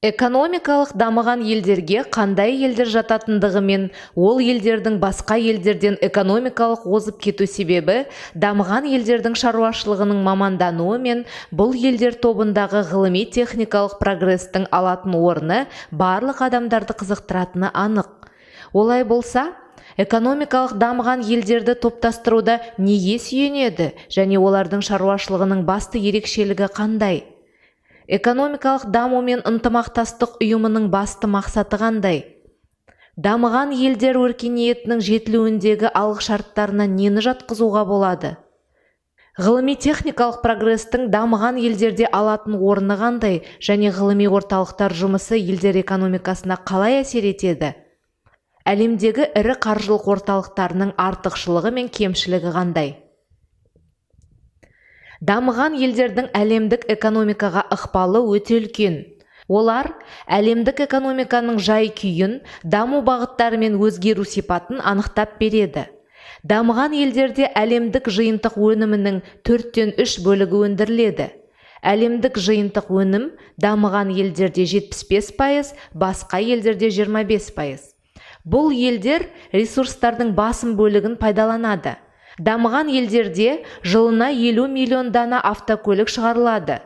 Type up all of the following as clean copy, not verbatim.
Экономикалық дамыған елдерге қандай елдер жататындығы мен ол елдердің басқа елдерден экономикалық озып кету себебі дамыған елдердің шаруашылығының мамандануы мен бұл елдер тобындағы ғылыми-техникалық прогрестің алатын орны барлық адамдарды қызықтыратыны анық. Олай болса, экономикалық дамыған елдерді топтастыруда неге сүйенеді және олардың шаруашылығының басты ерекшелігі қандай? Экономикалық даму мен ынтымақтастық ұйымының басты мақсаты қандай? Дамыған елдер өркениетінің жетілуіндегі алғышарттарына нені жатқызуға болады? Ғылыми-техникалық прогрестің дамыған елдерде алатын орны қандай және ғылыми орталықтар жұмысы елдер экономикасына қалай әсер етеді? Әлемдегі ірі қаржылық орталықтарының артықшылығы мен кемшілігі қандай? Дамыған елдердің әлемдік экономикаға ықпалы өте үлкен. Олар әлемдік экономиканың жай-күйін, даму бағыттары мен өзгеру сипатын анықтап береді. Дамыған елдерде әлемдік жиынтық өнімінің 4-3 бөлігі өндіріледі. Әлемдік жиынтық өнім дамыған елдерде 75%, басқа елдерде 25%. Бұл елдер ресурстардың басым бөлігін пайдаланады. Дамыған елдерде жылына 50 миллион дана автокөлік шығарылады.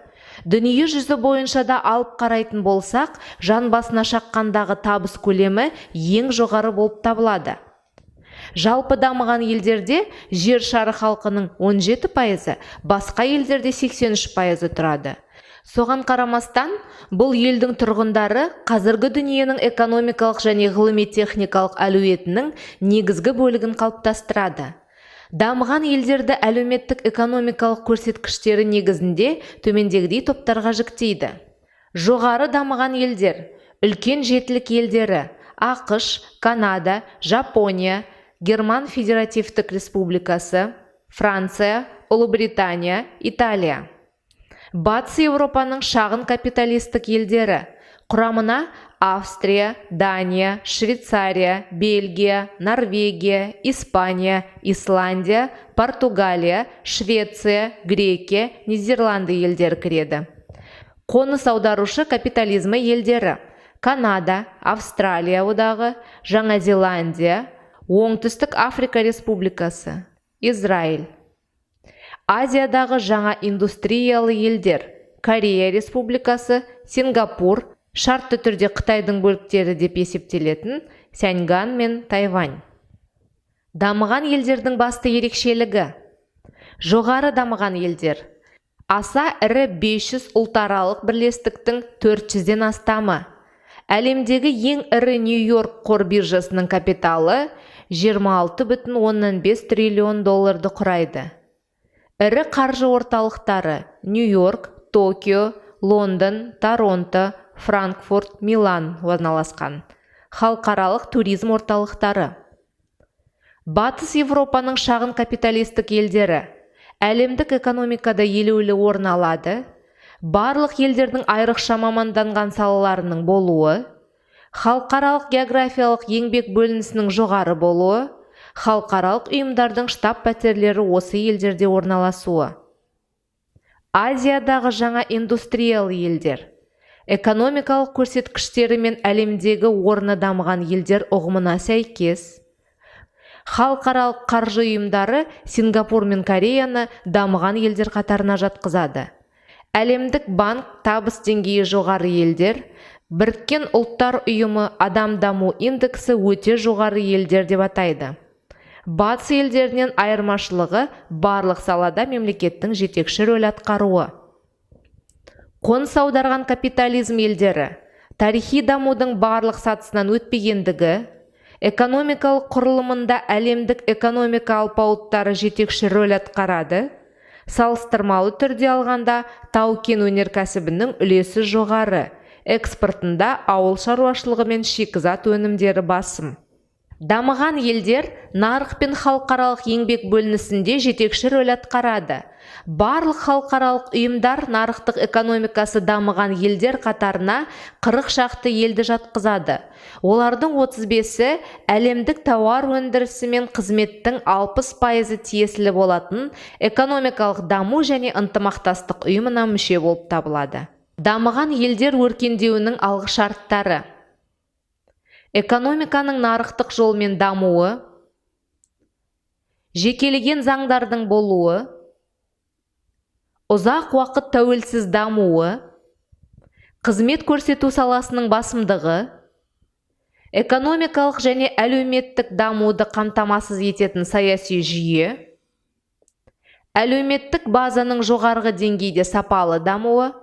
Дүние жүзі бойынша да алып қарайтын болсақ, жан басына шаққандағы табыс көлемі ең жоғары болып табылады. Жалпы дамыған елдерде жер шары халқының 17%, басқа елдерде 83% тұрады. Соған қарамастан, бұл елдің тұрғындары қазіргі дүниенің экономикалық және ғылыми-техникалық әлеуетінің негізгі бөлігін қалыптастырады. Дамыған елдерді әлеуметтік экономикалық көрсеткіштері негізінде төмендегідей топтарға жіктейді. Жоғары дамыған елдер, үлкен жетілік елдері, ақш, Канада, Жапония, Герман Федеративтік Республикасы, Франция, Ұлыбритания, Италия. Батыс Еуропаның шағын капиталистік елдері, құрамына Австрия, Дания, Швейцария, Бельгия, Норвегия, Испания, Исландия, Португалия, Швеция, Грекия, Нидерланды елдері кіреді. Қоныс аударушы капитализмі елдері: Канада, Австралия одағы, Жаңа Зеландия, Оңтүстік Африка Республикасы, Израиль. Азиядағы жаңа индустриялы елдер: Корея Республикасы, Сингапур, шартты түрде Қытайдың бөліктері деп есептелетін Сяньган мен Тайвань. Дамыған елдердің басты ерекшелігі: жоғары дамыған елдер. Аса ірі 500 ұлтаралық бірлестіктің 400-ден астамы. Әлемдегі ең ірі Нью-Йорк қор биржасының капиталы 26,5 триллион долларды құрайды. Ірі қаржы орталықтары: Нью-Йорк, Токио, Лондон, Торонто, Франкфурт, Милан орналасқан. Халықаралық туризм орталықтары. Батыс Европаның шағын капиталистік елдері әлемдік экономикада елеулі орын алады. Барлық елдердің айрықша маманданған салаларының болуы, халықаралық географиялық еңбек бөлінісінің жоғары болуы, халықаралық ұйымдардың штаб пәтерлері осы елдерде орналасуы. Азиядағы жаңа индустриялы елдер. Экономикалық көрсеткіштері мен әлемдегі орны дамыған елдер ұғымына сәйкес. Халықаралық қаржы ұйымдары Сингапур мен Кореяны дамыған елдер қатарына жатқызады. Әлемдік банк табыс деңгейі жоғары елдер, Біріккен ұлттар ұйымы адам даму индексі өте жоғары елдер деп атайды. Батыс елдерінен айырмашылығы барлық салада мемлекеттің жетекші рөл атқаруы. Қоныс аударған капитализм елдері тарихи дамудың барлық сатысынан өтпегендігі, экономикалық құрылымында әлемдік экономика алпауыттары жетекші рөл атқарады. Салыстырмалы түрде алғанда тау-кен өнеркәсібінің үлесі жоғары, экспортында ауыл шаруашылығы мен шикізат өнімдері басым. Дамыған елдер нарық пен халықаралық еңбек бөлінісінде жетекші рөл атқарады. Барлық халықаралық ұйымдар нарықтық экономикасы дамыған елдер қатарына 40 шақты елді жатқызады. Олардың 35-і әлемдік тауар өндірісі мен қызметтің 60% тиесілі болатын экономикалық даму және ынтымақтастық ұйымына мүше болып табылады. Дамыған елдер өркендеуінің алғышарттары. Экономиканың нарықтық жолмен дамуы, жекелеген заңдардың болуы, ұзақ уақыт тәуелсіз дамуы, қызмет көрсету саласының басымдығы, экономикалық және әлеуметтік дамуды қамтамасыз ететін саяси жүйе, әлеуметтік базаның жоғарғы деңгейде сапалы дамуы,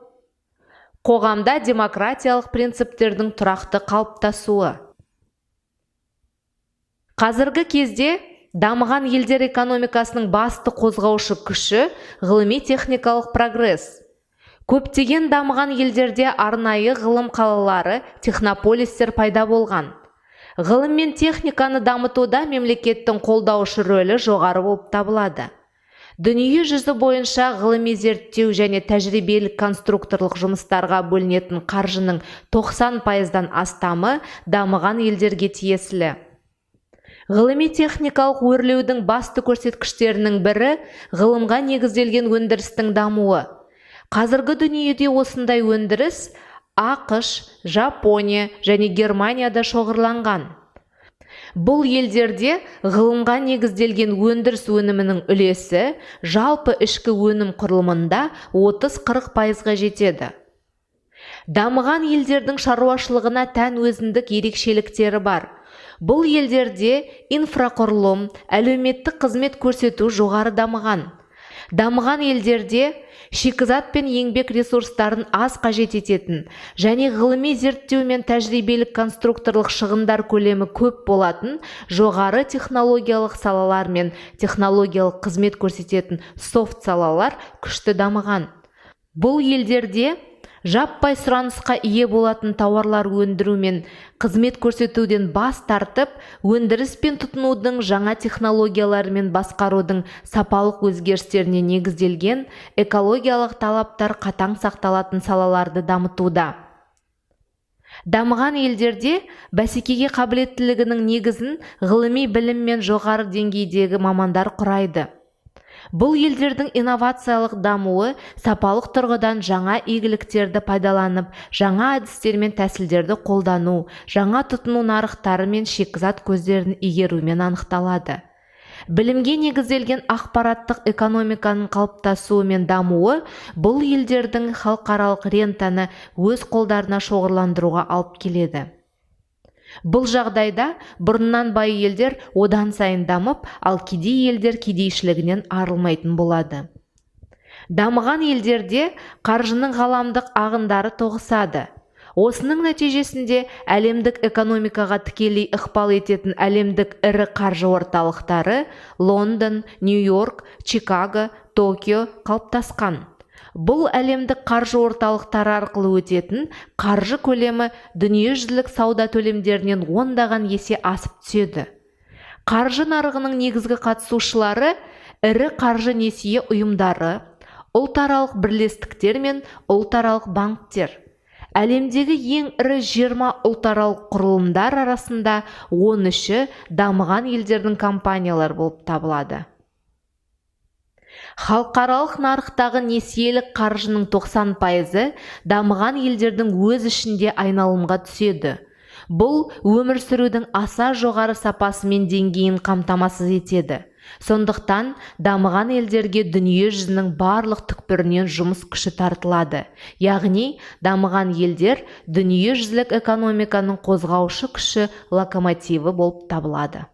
қоғамда демократиялық принциптердің тұрақты қалыптасуы. Қазіргі кезде дамыған елдер экономикасының басты қозғаушы күші ғылыми-техникалық прогресс. Көптеген дамыған елдерде арнайы ғылым қалалары, технополистер пайда болған. Ғылым мен техниканы дамытуда мемлекеттің қолдаушы рөлі жоғары болып табылады. Дүние жүзі бойынша ғылыми зерттеу және тәжірибелік конструкторлық жұмыстарға бөлінетін қаржының 90%-дан астамы дамыған елдерге тиесілі. Ғылыми-техникалық өрлеудің басты көрсеткіштерінің бірі ғылымға негізделген өндірістің дамуы. Қазіргі дүниеде осындай өндіріс ақш, Жапония және Германияда шоғырланған. Бұл елдерде ғылымға негізделген өндіріс өнімінің үлесі жалпы ішкі өнім құрылымында 30-40%-ға жетеді. Дамыған елдердің шаруашылығына тән өзіндік ерекшеліктері бар. Бұл елдерде инфрақұрылым, әлеуметтік қызмет көрсету жоғары дамыған. Дамыған елдерде шикізат пен еңбек ресурстарын аз қажет ететін және ғылыми зерттеу мен тәжірибелік конструкторлық шығындар көлемі көп болатын жоғары технологиялық салалар мен технологиялық қызмет көрсететін софт салалар күшті дамыған. Бұл елдерде жаппай сұранысқа ие болатын тауарлар өндіру мен қызмет көрсетуден бас тартып, өндіріс пен тұтынудың жаңа технологиялары мен басқарудың сапалық өзгерістеріне негізделген экологиялық талаптар қатаң сақталатын салаларды дамытуда. Дамыған елдерде бәсекеге қабілеттілігінің негізін ғылыми білім мен жоғары деңгейдегі мамандар құрайды. Бұл елдердің инновациялық дамуы сапалық тұрғыдан жаңа игіліктерді пайдаланып, жаңа әдістер мен тәсілдерді қолдану, жаңа тұтыну нарықтары мен шикізат көздерін игерумен анықталады. Білімге негізделген ақпараттық экономиканың қалыптасуы мен дамуы бұл елдердің халықаралық рентаны өз қолдарына шоғырландыруға алып келеді. Бұл жағдайда бұрыннан бай елдер одан сайын дамып, ал кедей елдер кедейшілігінен арылмайтын болады. Дамыған елдерде қаржының ғаламдық ағындары тоғысады. Осының нәтижесінде әлемдік экономикаға тікелей ықпал ететін әлемдік ірі қаржы орталықтары Лондон, Нью-Йорк, Чикаго, Токио қалыптасқан. Бұл әлемдік қаржы орталықтары арқылы өтетін қаржы көлемі дүниежүзілік сауда төлемдерінен ондаған есе асып түседі. Қаржы нарығының негізгі қатысушылары ірі қаржы несие ұйымдары, ұлтаралық бірлестіктер мен ұлтаралық банктер. Әлемдегі ең ірі 20 ұлтаралық құрылымдар арасында 13-і дамыған елдердің компаниялар болып табылады. Халықаралық нарықтағы несиелік қаржының 90%-ы дамыған елдердің өз ішінде айналымға түседі. Бұл өмір сүрудің аса жоғары сапасы мен деңгейін қамтамасыз етеді. Сондықтан дамыған елдерге дүние жүзінің барлық түкпірінен жұмыс күші тартылады. Яғни, дамыған елдер дүние жүзілік экономиканың қозғаушы күші локомотиві болып табылады.